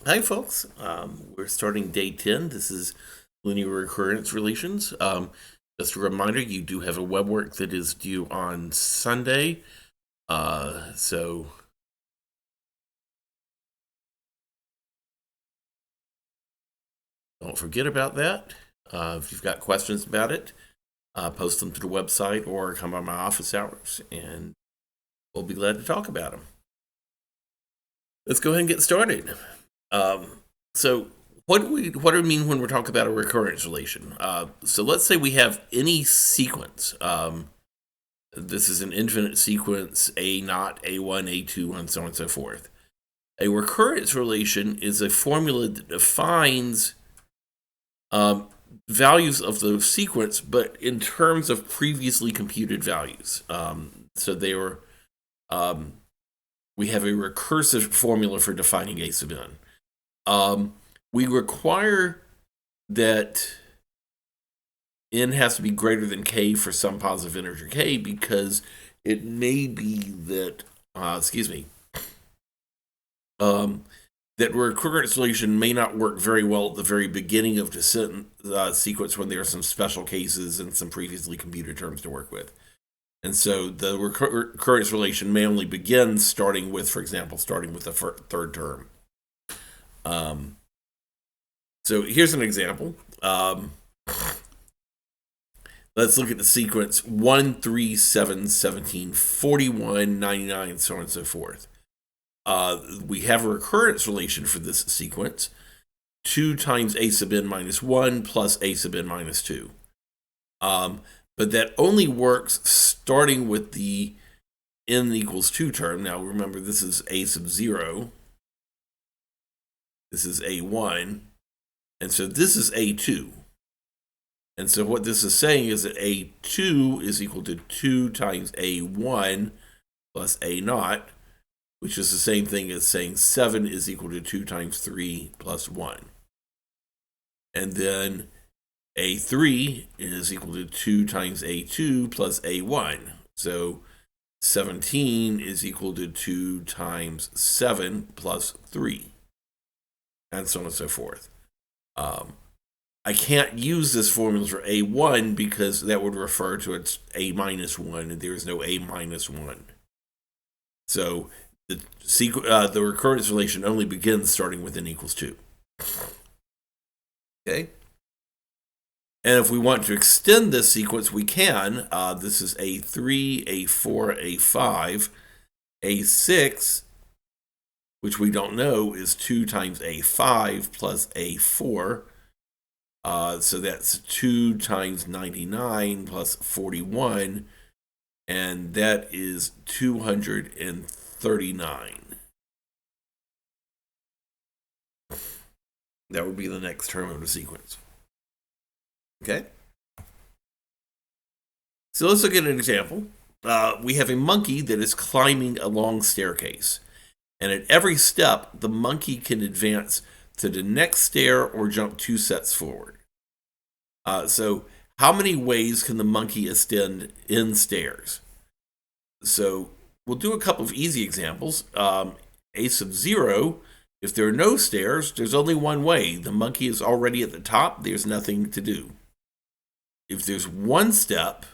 Hi, folks. We're starting day 10. This is linear recurrence relations. Just a reminder, you do have a web work that is due on Sunday. So don't forget about that. If you've got questions about it, post them to the website or come by my office hours, and we'll be glad to talk about them. Let's go ahead and get started. Um, so, what do we mean when we're talking about a recurrence relation? So, let's say we have any sequence. This is an infinite sequence, A naught, A1, A2, and so on and so forth. A recurrence relation is a formula that defines um, values of the sequence, but in terms of previously computed values. So they are, um, we have a recursive formula for defining A sub n. We require that n has to be greater than k for some positive integer k because it may be that, um, that recurrence relation may not work very well at the very beginning of the sequence when there are some special cases and some previously computed terms to work with. And so the recurrence relation may only begin starting with, for example, starting with the third term. Um, so here's an example. Let's look at the sequence 1, 3, 7, 17, 41, 99, so on and so forth. We have a recurrence relation for this sequence 2 times a sub n minus 1 plus a sub n minus 2. But that only works starting with the n equals 2 term. Now remember, this is a sub 0. This is a1. And so this is a2. And so what this is saying is that a2 is equal to 2 times a1 plus a naught, which is the same thing as saying 7 is equal to 2 times 3 plus 1. And then a3 is equal to 2 times a2 plus a1. So 17 is equal to 2 times 7 plus 3, and so on and so forth. I can't use this formula for a1 because that would refer to its a minus 1, and there is no a minus 1. So the recurrence relation only begins starting with n equals 2. Okay? And if we want to extend this sequence, we can. This is A3, A4, A5. A6, which we don't know, is 2 times A5 plus A4. So that's 2 times 99 plus 41, and that is 239. That would be the next term of the sequence. Okay? So let's look at an example. We have a monkey that is climbing a long staircase. And at every step, the monkey can advance to the next stair or jump 2 sets forward. So how many ways can the monkey ascend in stairs? So we'll do a couple of easy examples. A sub 0, if there are no stairs, there's only one way. The monkey is already at the top. There's nothing to do. If there's one step,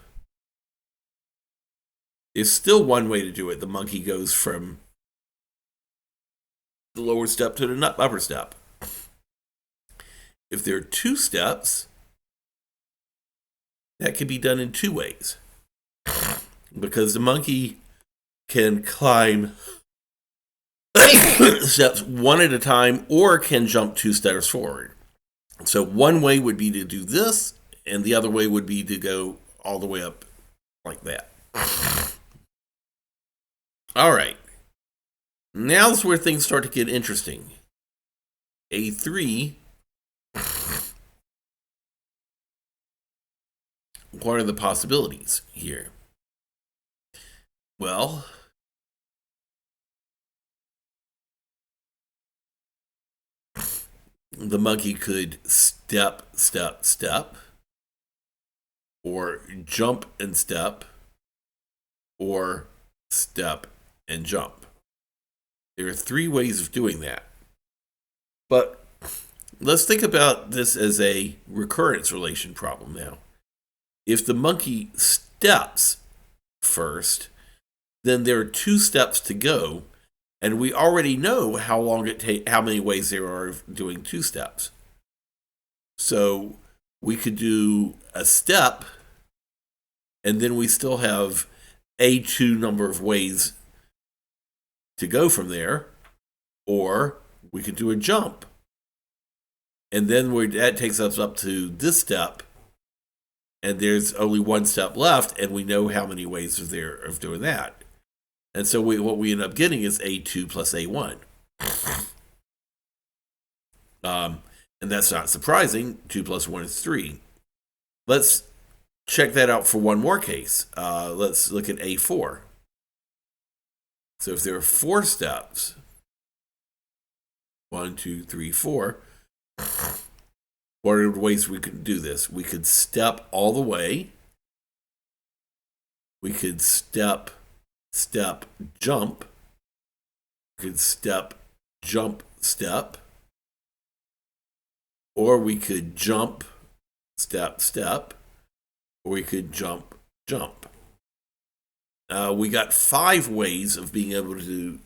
there's still one way to do it. The monkey goes from the lower step to the upper step. If there are 2 steps, that can be done in 2 ways. Because the monkey can climb steps 1 at a time or can jump 2 steps forward. So one way would be to do this, and the other way would be to go all the way up like that. All right. Now's where things start to get interesting. A3, what are the possibilities here? Well, the monkey could step, step, step, or jump and step, or step and jump. There are 3 ways of doing that. But let's think about this as a recurrence relation problem now. If the monkey steps first, then there are 2 steps to go, and we already know how many ways there are of doing 2 steps. So we could do a step, and then we still have a2 number of ways to go from there, or we could do a jump. And then that takes us up to this step, and there's only 1 step left, and we know how many ways are there of doing that. And so what we end up getting is A2 plus A1. And that's not surprising. 2 plus 1 is 3. Let's check that out for one more case. Let's look at A4. So if there are 4 steps, 1, 2, 3, 4, what are the ways we could do this? We could step all the way. We could step, jump. We could step, jump, step. Or we could jump, step, step. Or we could jump, jump. We got 5 ways of being able to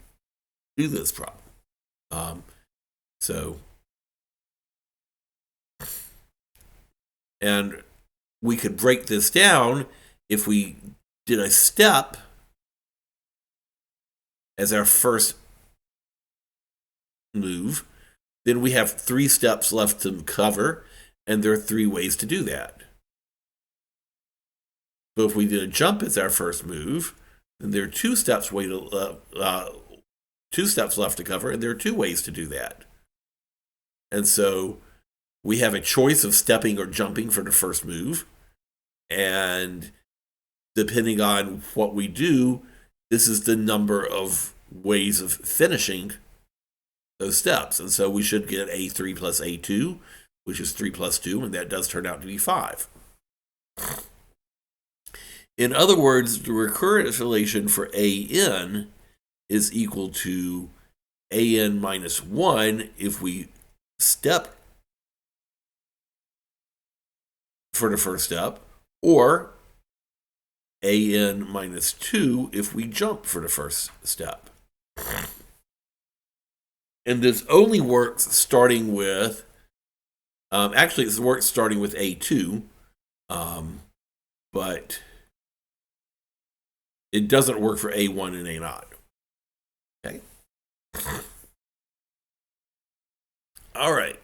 do this problem. And we could break this down. If we did a step as our first move, then we have 3 steps left to cover, and there are 3 ways to do that. But if we did a jump as our first move, then there are 2 steps left to cover, and there are 2 ways to do that. And so we have a choice of stepping or jumping for the first move, and depending on what we do, this is the number of ways of finishing those steps. And so we should get A3 plus A2, which is 3 plus 2, and that does turn out to be 5. In other words, the recurrence relation for AN is equal to AN minus 1 if we step for the first step, or AN minus 2 if we jump for the first step. And this only works starting with, this works starting with A2, but it doesn't work for A1 and A0. Okay. All right.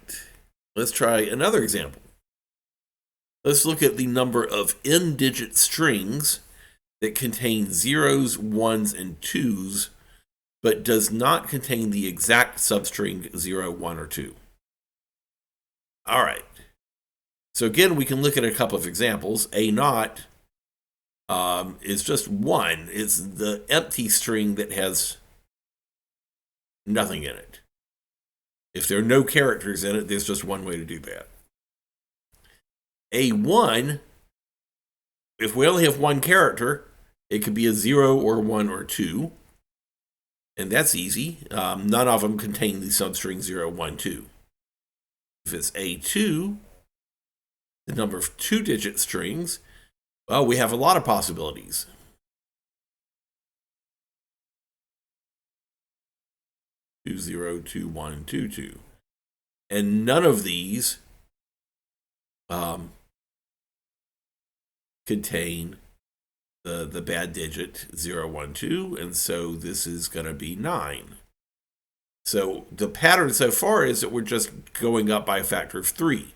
Let's try another example. Let's look at the number of n-digit strings that contain zeros, ones, and twos, but does not contain the exact substring 0, 1, or 2. All right. So again, we can look at a couple of examples. A0 is just 1. It's the empty string that has nothing in it. If there are no characters in it, there's just one way to do that. A1, if we only have 1 character, it could be a 0 or 1 or 2. And that's easy. None of them contain the substring 0, 1, 2. If it's A2, the number of 2-digit strings, well, we have a lot of possibilities. Two, 0, 2, 1, 2, 2. And none of these contain the bad digit 0, 1, 2, and so this is going to be 9. So the pattern so far is that we're just going up by a factor of 3.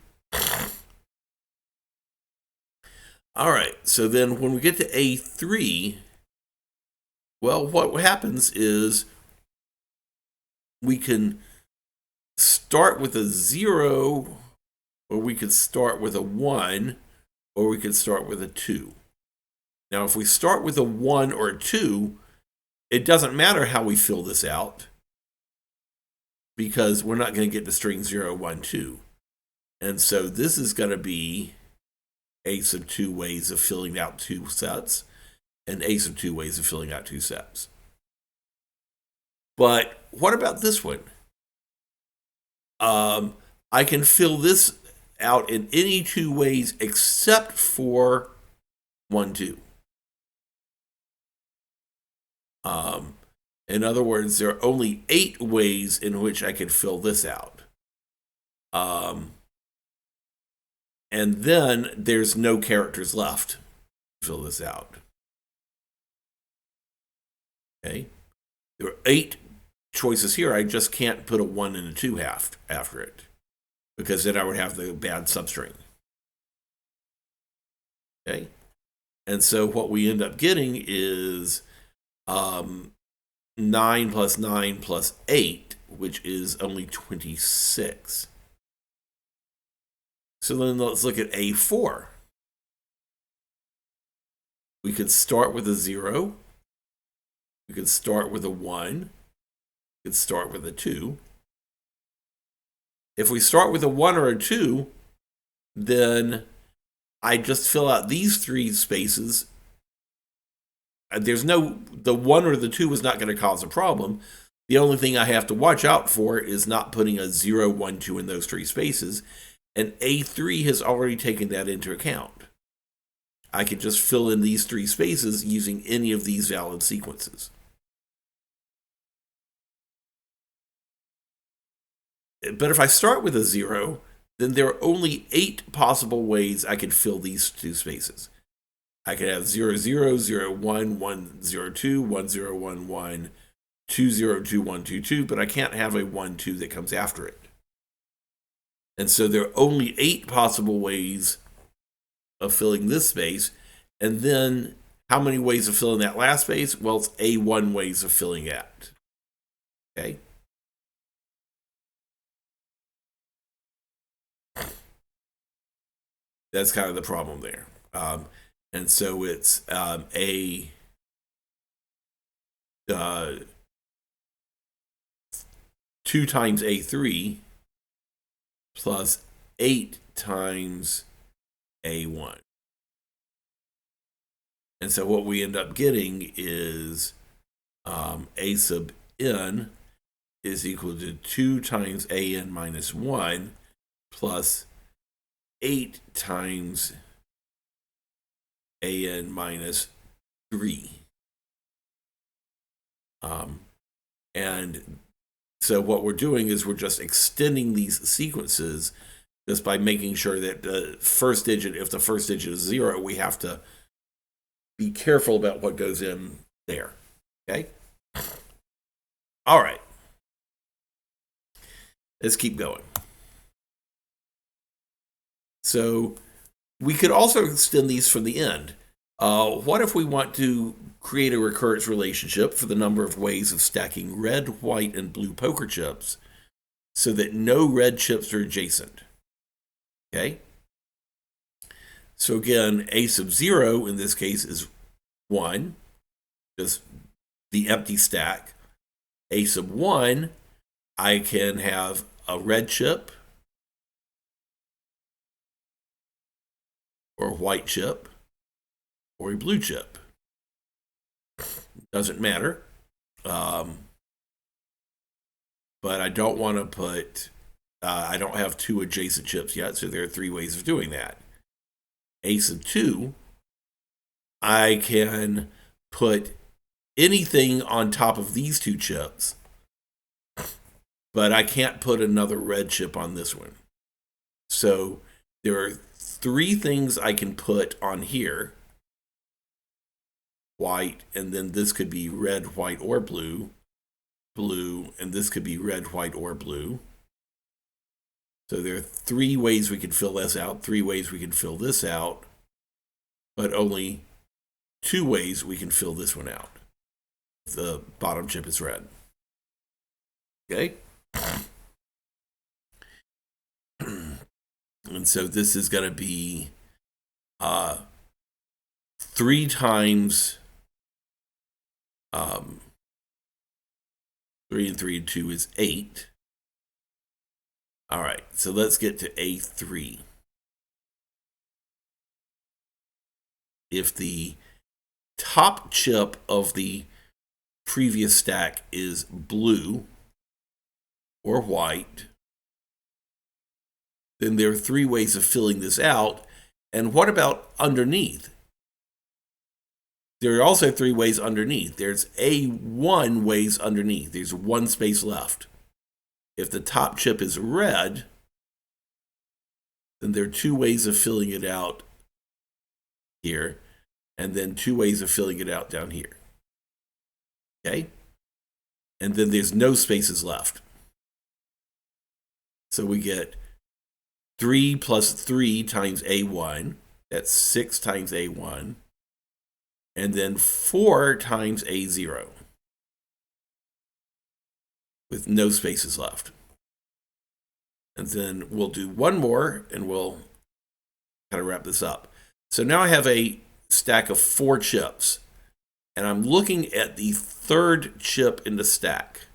All right, so then when we get to A3, well, what happens is we can start with a 0, or we could start with a 1, or we could start with a 2. Now, if we start with a 1 or a 2, it doesn't matter how we fill this out, because we're not going to get the string 0, 1, 2. And so this is going to be a sub 2 ways of filling out 2 sets, and a sub 2 ways of filling out 2 sets. But what about this one? I can fill this out in any two ways except for 1, 2. In other words, there are only 8 ways in which I can fill this out. And then there's no characters left to fill this out. Okay? There are 8 choices here. I just can't put a 1 and a 2 after it, because then I would have the bad substring. Okay? And so what we end up getting is 9 plus 9 plus 8, which is only 26. So then let's look at A4. We could start with a 0. We could start with a 1. We could start with a 2. If we start with a 1 or a 2, then I just fill out these 3 spaces. The 1 or the 2 is not going to cause a problem. The only thing I have to watch out for is not putting a 0, 1, 2 in those 3 spaces. And A3 has already taken that into account. I could just fill in these 3 spaces using any of these valid sequences. But if I start with a 0, then there are only 8 possible ways I can fill these 2 spaces. I could have 0, 0, 0, 1, 1, 0, 2, 1, 0, 1, 1, 2, 0, 2, 1, 2, 2, but I can't have a 1, 2 that comes after it. And so there are only 8 possible ways of filling this space. And then how many ways of filling that last space? Well, it's A1 ways of filling it. Okay? That's kind of the problem there. And so it's A 2 times A3 plus 8 times A1. And so what we end up getting is A sub n is equal to 2 times an minus 1 plus 8 times an minus 3. And so what we're doing is we're just extending these sequences just by making sure that the first digit, if the first digit is 0, we have to be careful about what goes in there. Okay? All right. Let's keep going. So we could also extend these from the end. What if we want to create a recurrence relationship for the number of ways of stacking red, white, and blue poker chips so that no red chips are adjacent? Okay? So again, A sub 0 in this case is 1, just the empty stack. A sub 1, I can have a red chip or a white chip or a blue chip. Doesn't matter. But I don't want to put, I don't have 2 adjacent chips yet, so there are 3 ways of doing that. A sub 2, I can put anything on top of these 2 chips, but I can't put another red chip on this one. So there are 3 things I can put on here. White, and then this could be red, white, or blue. Blue, and this could be red, white, or blue. So there are 3 ways we can fill this out, 3 ways we can fill this out, but only 2 ways we can fill this one out. The bottom chip is red. Okay? And so this is going to be 3 times 3 and 3 and 2 is 8. All right, so let's get to A3. If the top chip of the previous stack is blue or white, then there are 3 ways of filling this out. And what about underneath? There are also 3 ways underneath. There's A1 ways underneath. There's 1 space left. If the top chip is red, then there are 2 ways of filling it out here, and then 2 ways of filling it out down here. Okay? And then there's no spaces left. So we get 3 plus 3 times A1. That's 6 times A1. And then 4 times A0 with no spaces left. And then we'll do one more and we'll kind of wrap this up. So now I have a stack of 4 chips, and I'm looking at the 3rd chip in the stack.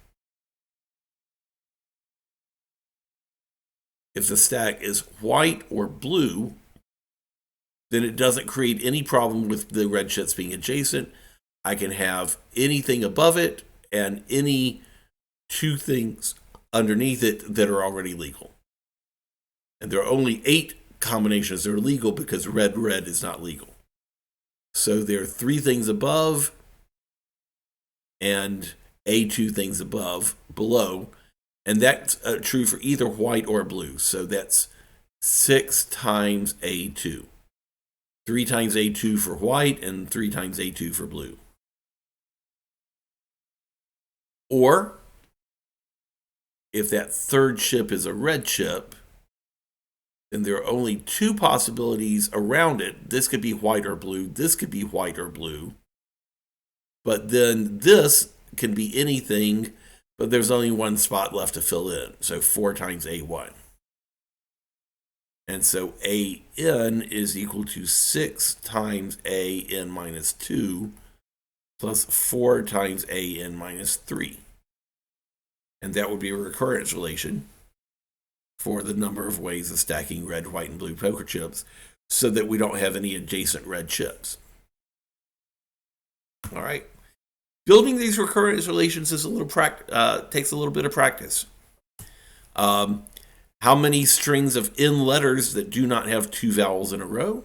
If the stack is white or blue, then it doesn't create any problem with the red chips being adjacent. I can have anything above it and any 2 things underneath it that are already legal. And there are only 8 combinations that are legal because red is not legal. So there are 3 things above and A2 things below, and that's true for either white or blue. So that's 6 times A2. 3 times A2 for white and 3 times A2 for blue. Or if that 3rd chip is a red chip, then there are only 2 possibilities around it. This could be white or blue. This could be white or blue. But then this can be anything, but there's only 1 spot left to fill in. So 4 times A1. And so AN is equal to 6 times AN minus 2 plus 4 times AN minus 3. And that would be a recurrence relation for the number of ways of stacking red, white, and blue poker chips so that we don't have any adjacent red chips. All right. Building these recurrence relations is takes a little bit of practice. How many strings of N letters that do not have 2 vowels in a row?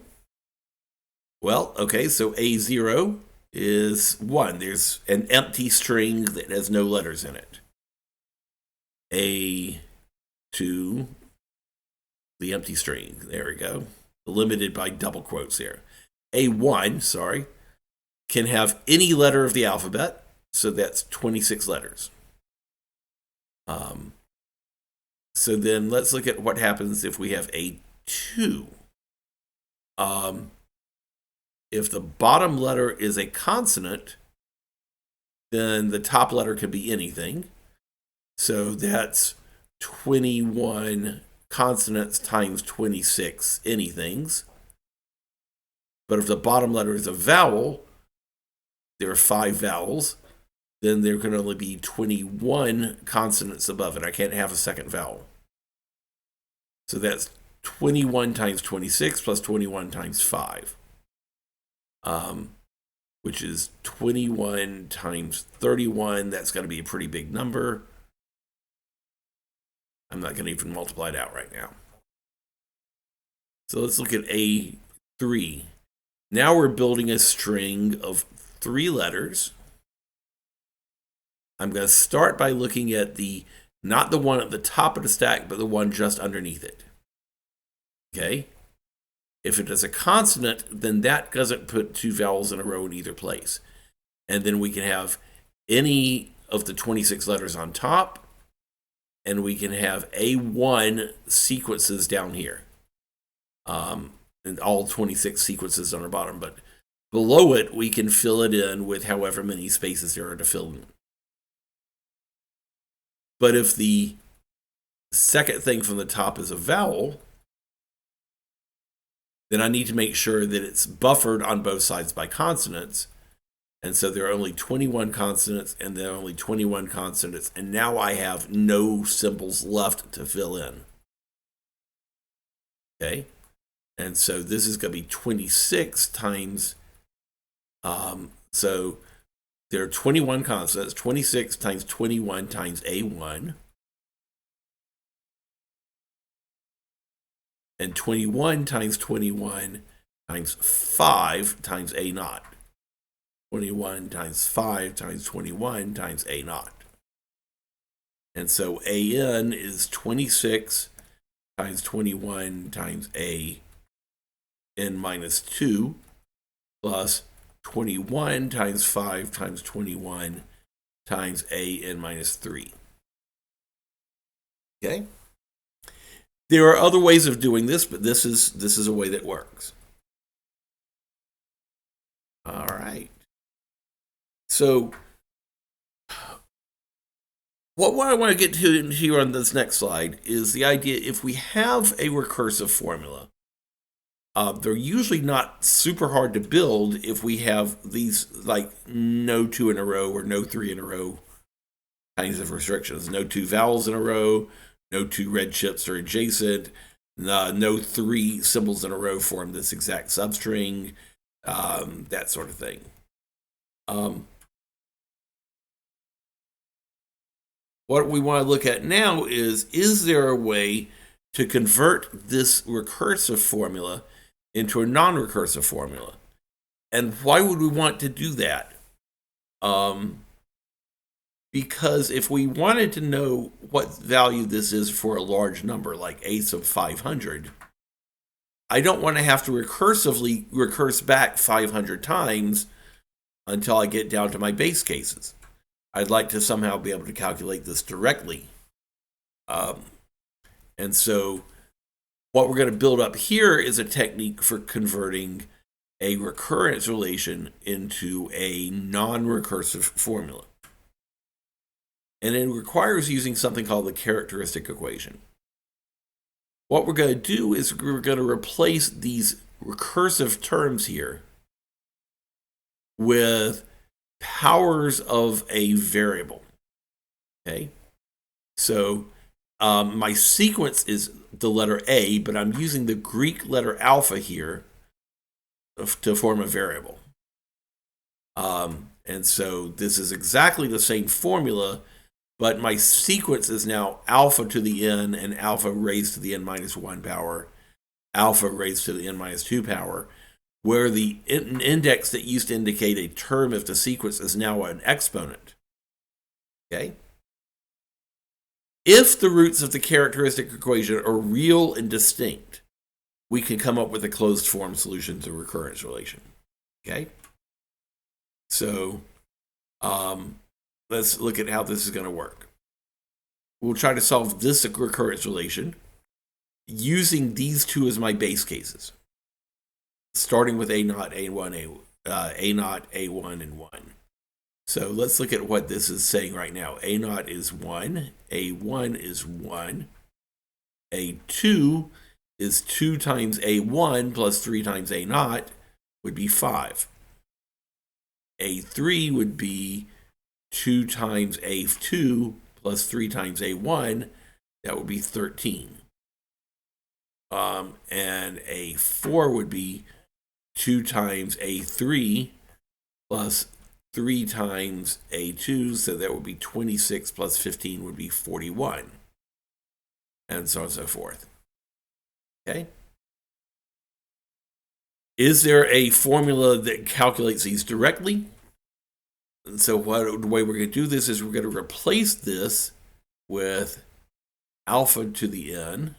Well, okay, so A0 is 1. There's an empty string that has no letters in it. A2, the empty string, there we go. Limited by double quotes here. A1, can have any letter of the alphabet, so that's 26 letters. So then let's look at what happens if we have A2. If the bottom letter is a consonant, then the top letter could be anything. So that's 21 consonants times 26 anythings. But if the bottom letter is a vowel, there are 5 vowels, then there can only be 21 consonants above it. I can't have a second vowel. So that's 21 times 26 plus 21 times 5, which is 21 times 31. That's going to be a pretty big number. I'm not going to even multiply it out right now. So let's look at A3. Now we're building a string of 3 letters. I'm going to start by looking at not the one at the top of the stack, but the one just underneath it. Okay? If it is a consonant, then that doesn't put 2 vowels in a row in either place. And then we can have any of the 26 letters on top, and we can have A1 sequences down here. And all 26 sequences on the bottom, but below it, we can fill it in with however many spaces there are to fill in. But if the second thing from the top is a vowel, then I need to make sure that it's buffered on both sides by consonants. And so there are only 21 consonants, and there are only 21 consonants, and now I have no symbols left to fill in. Okay? And so this is going to be 26 times, so there are 21 consonants, 26 times 21 times A1. and 21 times 21 times 5 times A naught. 21 times 5 times 21 times A naught. And so AN is 26 times 21 times A n minus 2 plus 21 times 5 times 21 times A n minus 3. Okay? There are other ways of doing this, but this is a way that works. All right. So what I want to get to here on this next slide is the idea if we have a recursive formula, they're usually not super hard to build if we have these like no 2 in a row or no 3 in a row kinds of restrictions. No 2 vowels in a row, no 2 red chips are adjacent, no 3 symbols in a row form this exact substring, that sort of thing. What we want to look at now is there a way to convert this recursive formula into a non-recursive formula? And why would we want to do that? Because if we wanted to know what value this is for a large number, like a sub 500, I don't want to have to recursively recurse back 500 times until I get down to my base cases. I'd like to somehow be able to calculate this directly. And so what we're going to build up here is a technique for converting a recurrence relation into a non-recursive formula. And it requires using something called the characteristic equation. What we're going to do is we're going to replace these recursive terms here with powers of a variable. Okay, so my sequence is the letter A, but I'm using the Greek letter alpha here to form a variable. And so this is exactly the same formula, but my sequence is now alpha to the n and alpha raised to the n minus 1 power, alpha raised to the n minus 2 power, where the index that used to indicate a term of the sequence is now an exponent. Okay? If the roots of the characteristic equation are real and distinct, we can come up with a closed form solution to recurrence relation. Okay? So let's look at how this is going to work. We'll try to solve this recurrence relation using these two as my base cases, starting with A naught, A1, A naught, A1, and 1. So let's look at what this is saying right now. A naught is 1, A1 is 1, A2 is 2 times A1 plus 3 times A naught would be 5. A3 would be 2 times A2 plus 3 times A1, that would be 13. And A4 would be 2 times A3 plus 3 times A2, so that would be 26 plus 15 would be 41, and so on and so forth. Okay? Is there a formula that calculates these directly? And so the way we're going to do this is we're going to replace this with alpha to the n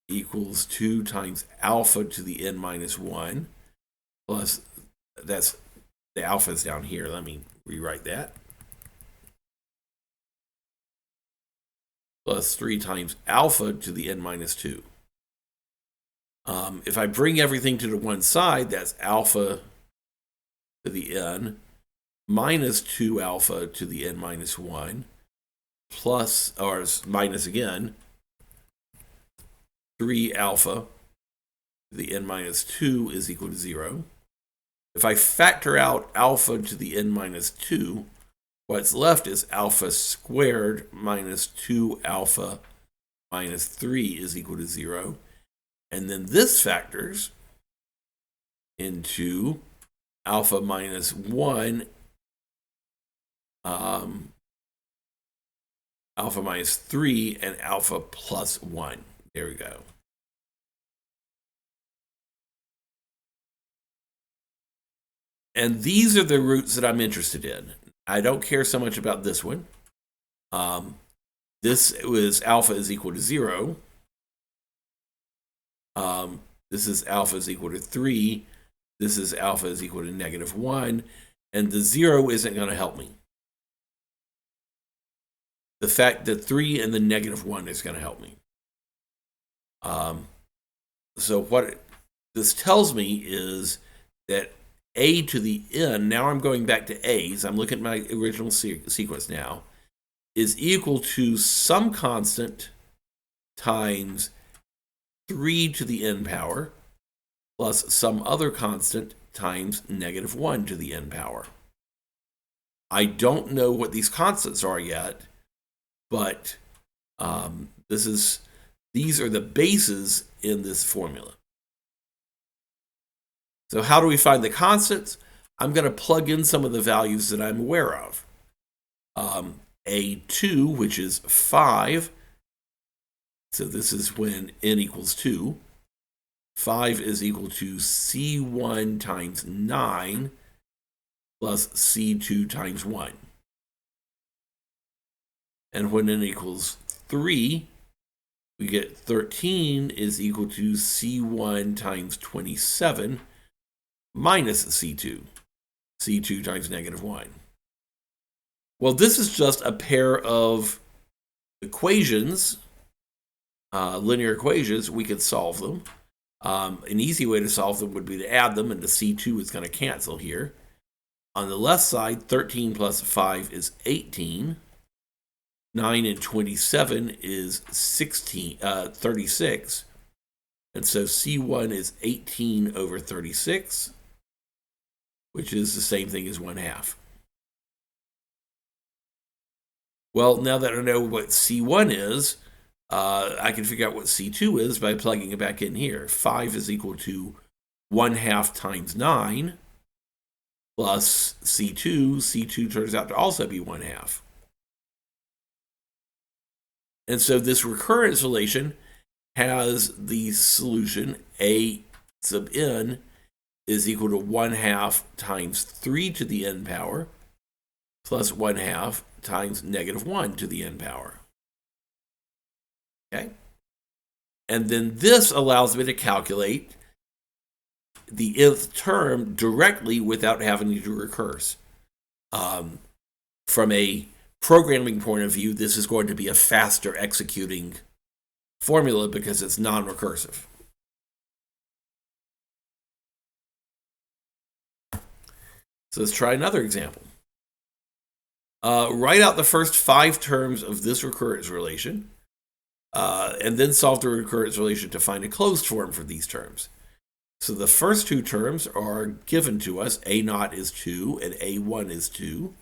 equals 2 times alpha to the n minus 1 plus, that's the alpha is down here. Let me rewrite that. Plus 3 times alpha to the n minus 2. If I bring everything to the one side, that's alpha to the n minus 2 alpha to the n minus 1 plus, or minus again, 3 alpha to the n minus 2 is equal to 0. If I factor out alpha to the n minus 2, what's left is alpha squared minus 2 alpha minus 3 is equal to 0. And then this factors into alpha minus 1, alpha minus 3, and alpha plus 1. There we go. And these are the roots that I'm interested in. I don't care so much about this one. This was alpha is equal to 0. This is alpha is equal to 3. This is alpha is equal to -1. And the 0 isn't going to help me. The fact that 3 and the -1 is going to help me. So what this tells me is that a to the n, now I'm going back to a's, I'm looking at my original sequence now, is equal to some constant times 3 to the n power plus some other constant times -1 to the n power. I don't know what these constants are yet, but these are the bases in this formula. So how do we find the constants? I'm going to plug in some of the values that I'm aware of. A2, which is 5. So this is when n equals 2. 5 is equal to C1 times 9 plus C2 times 1. And when n equals 3, we get 13 is equal to C1 times 27 minus C2. C2 times -1. Well, this is just a pair of equations, linear equations. We could solve them. An easy way to solve them would be to add them, and the C2 is going to cancel here. On the left side, 13 plus 5 is 18. 9 and 27 is 36. And so C1 is 18 over 36, which is the same thing as 1/2. Well, now that I know what C1 is, I can figure out what C2 is by plugging it back in here. 5 is equal to 1/2 times 9 plus C2. C2 turns out to also be 1/2. And so this recurrence relation has the solution A sub n is equal to 1/2 times 3 to the n power plus 1/2 times -1 to the n power. Okay? And then this allows me to calculate the nth term directly without having to recurse. From a programming point of view, this is going to be a faster executing formula because it's non-recursive. So let's try another example. Write out the first 5 terms of this recurrence relation, and then solve the recurrence relation to find a closed form for these terms. So the first 2 terms are given to us. A0 is 2 and A1 is 2.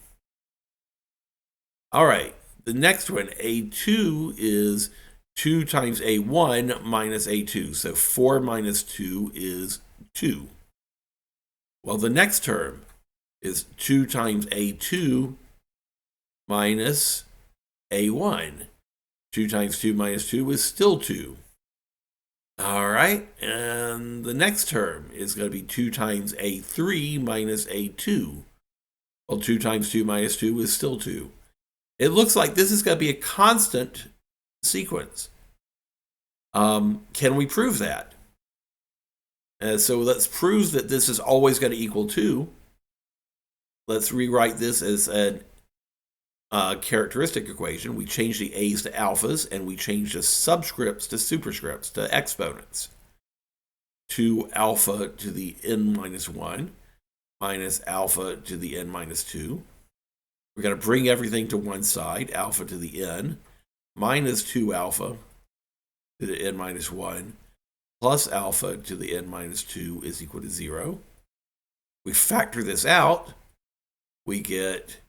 All right, the next one, A2 is 2 times A1 minus A2. So 4 minus 2 is 2. Well, the next term is 2 times A2 minus A1. 2 times 2 minus 2 is still 2. All right, and the next term is going to be 2 times A3 minus A2. Well, 2 times 2 minus 2 is still 2. It looks like this is going to be a constant sequence. Can we prove that? So let's prove that this is always going to equal 2. Let's rewrite this as a characteristic equation. We change the a's to alphas, and we change the subscripts to superscripts, to exponents. 2 alpha to the n minus 1 minus alpha to the n minus 2. We're going to bring everything to one side, alpha to the n, minus 2 alpha to the n minus 1, plus alpha to the n minus 2 is equal to 0. We factor this out. We get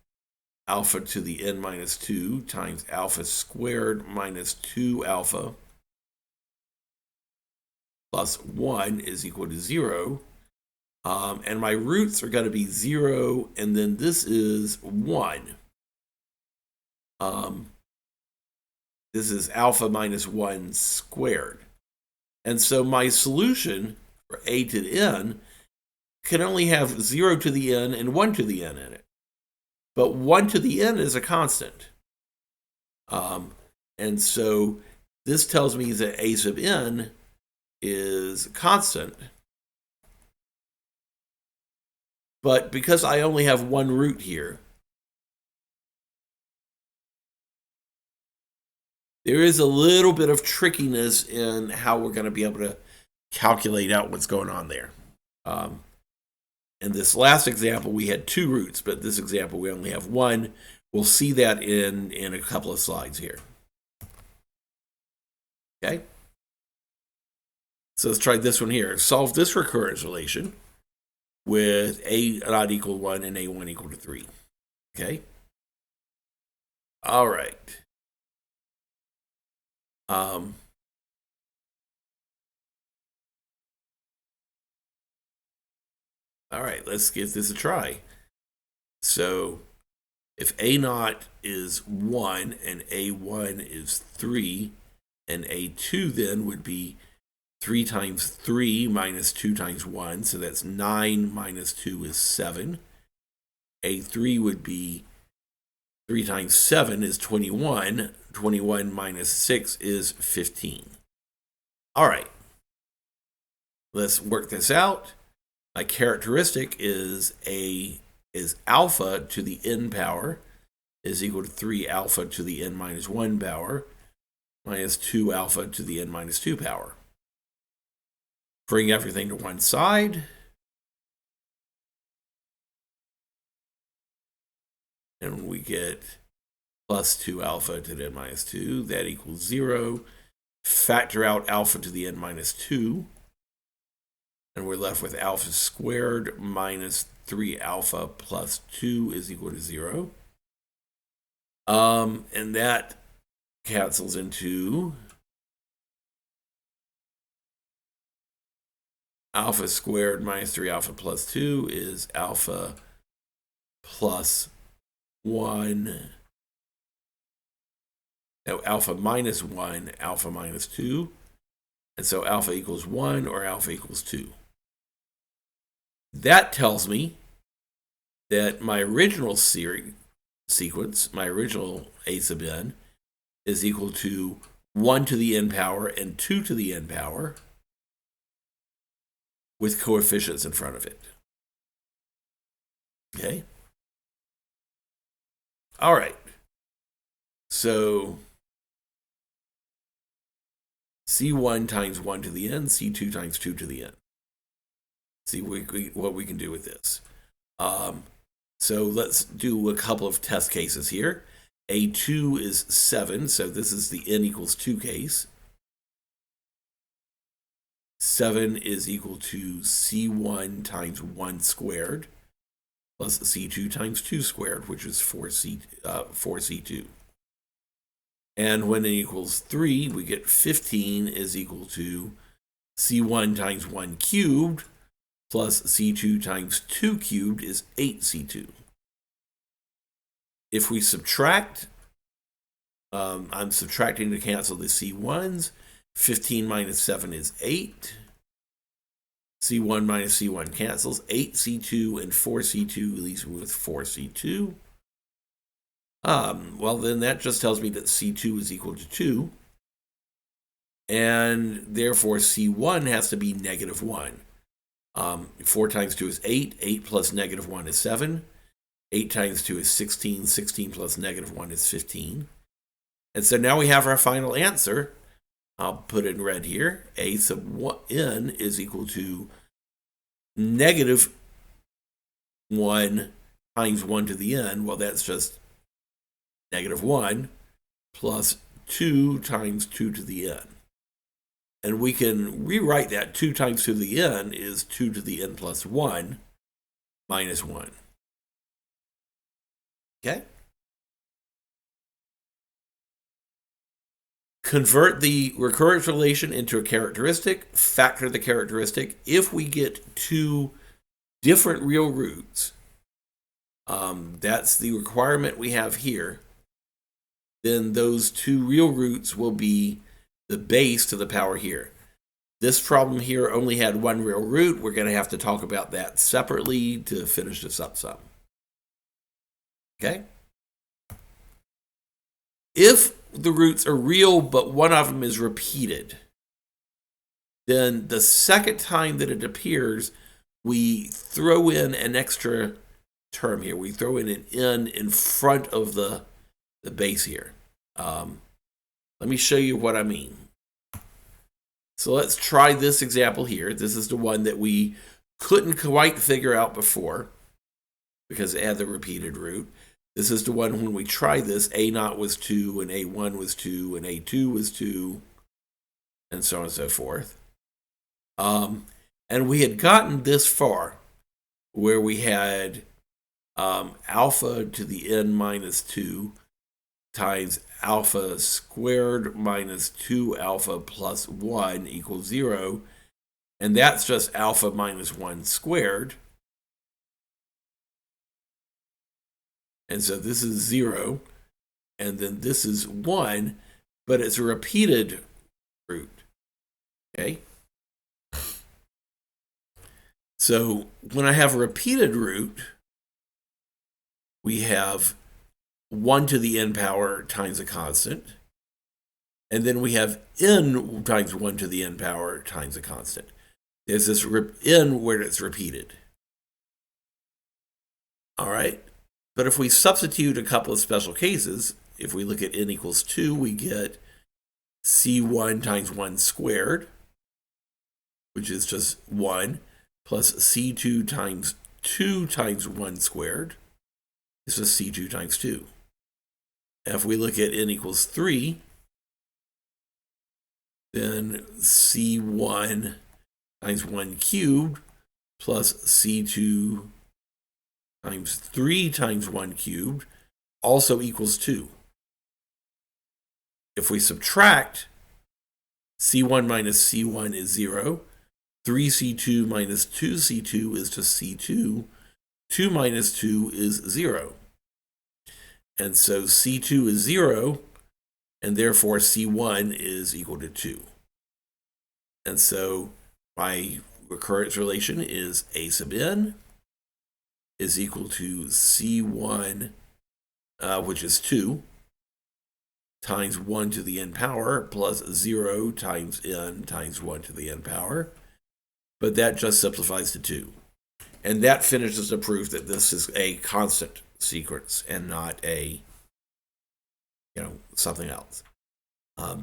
alpha to the n minus 2 times alpha squared minus 2 alpha plus 1 is equal to 0. And my roots are going to be 0, and then this is 1. This is alpha minus 1 squared. And so my solution for a to the n can only have 0 to the n and 1 to the n in it. But 1 to the n is a constant. And so this tells me that a sub n is constant. But because I only have one root here, there is a little bit of trickiness in how we're going to be able to calculate out what's going on there. In this last example, we had 2 roots, but this example, we only have 1. We'll see that in a couple of slides here. Okay? So let's try this one here. Solve this recurrence relation with a not equal to 1 and a1 equal to 3. Okay? All right. All right, let's give this a try. So if a naught is 1 and a1 is 3, and a2 then would be 3 times 3 minus 2 times 1, so that's 9 minus 2 is 7. A3 would be 3 times 7 is 21. 21 minus 6 is 15. All right. Let's work this out. My characteristic is alpha to the n power is equal to 3 alpha to the n minus 1 power minus 2 alpha to the n minus 2 power. Bring everything to one side. And we get plus 2 alpha to the n minus 2. That equals 0. Factor out alpha to the n minus 2. And we're left with alpha squared minus 3 alpha plus 2 is equal to 0. And that cancels into alpha squared minus 3 alpha plus 2 is alpha plus 1. No, alpha minus 1, alpha minus 2. And so alpha equals 1 or alpha equals 2. That tells me that my original sequence, my original a sub n, is equal to 1 to the n power and 2 to the n power with coefficients in front of it. Okay? All right. So C1 times 1 to the n, C2 times 2 to the n. See what we can do with this. So let's do a couple of test cases here. A2 is 7, so this is the n equals 2 case. 7 is equal to C1 times 1 squared plus C2 times 2 squared, which is 4C2. And when n equals 3, we get 15 is equal to C1 times 1 cubed plus C2 times 2 cubed is 8C2. If we subtract, I'm subtracting to cancel the C1s. 15 minus 7 is 8. C1 minus C1 cancels. 8C2 and 4C2 leaves me with 4C2. Well, then that just tells me that C2 is equal to 2. And therefore, C1 has to be negative 1. 4 times 2 is 8. 8 plus negative 1 is 7. 8 times 2 is 16. 16 plus negative 1 is 15. And so now we have our final answer. I'll put it in red here. A sub n is equal to negative 1 times 1 to the n. Well, that's just negative 1 plus 2 times 2 to the n. And we can rewrite that 2 times 2 to the n is 2 to the n plus 1 minus 1. Okay? Convert the recurrence relation into a characteristic, factor the characteristic. If we get 2 different real roots, that's the requirement we have here, then those 2 real roots will be the base to the power here. This problem here only had one real root. We're going to have to talk about that separately to finish this up some. Okay? If the roots are real, but one of them is repeated, then the second time that it appears, we throw in an extra term here. We throw in an n in front of the base here. Let me show you what I mean. So let's try this example here. This is the one that we couldn't quite figure out before because it had the repeated root. This is the one when we tried this, A0 was 2, and A1 was 2, and A2 was 2, and so on and so forth. And we had gotten this far where we had alpha to the n minus 2 times alpha squared minus 2 alpha plus 1 equals 0. And that's just alpha minus 1 squared. And so this is 0. And then this is 1, but it's a repeated root. Okay? So when I have a repeated root, we have 1 to the n power times a constant. And then we have n times 1 to the n power times a constant. There's this n where it's repeated. All right? But if we substitute a couple of special cases, if we look at n equals 2, we get c1 times 1 squared, which is just 1, plus c2 times 2 times 1 squared. It's just c2 times 2. If we look at n equals 3, then c1 times 1 cubed plus c2 times 3 times 1 cubed also equals 2. If we subtract, c1 minus c1 is 0. 3c2 minus 2c2 is just c2. 2 minus 2 is 0. And so c2 is 0, and therefore c1 is equal to 2. And so my recurrence relation is a sub n is equal to c1, which is 2, times 1 to the n power plus 0 times n times 1 to the n power. But that just simplifies to 2. And that finishes the proof that this is a constant sequence and not a, something else.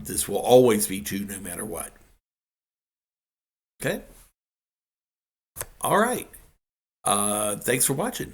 This will always be 2 no matter what. Okay? All right. Thanks for watching.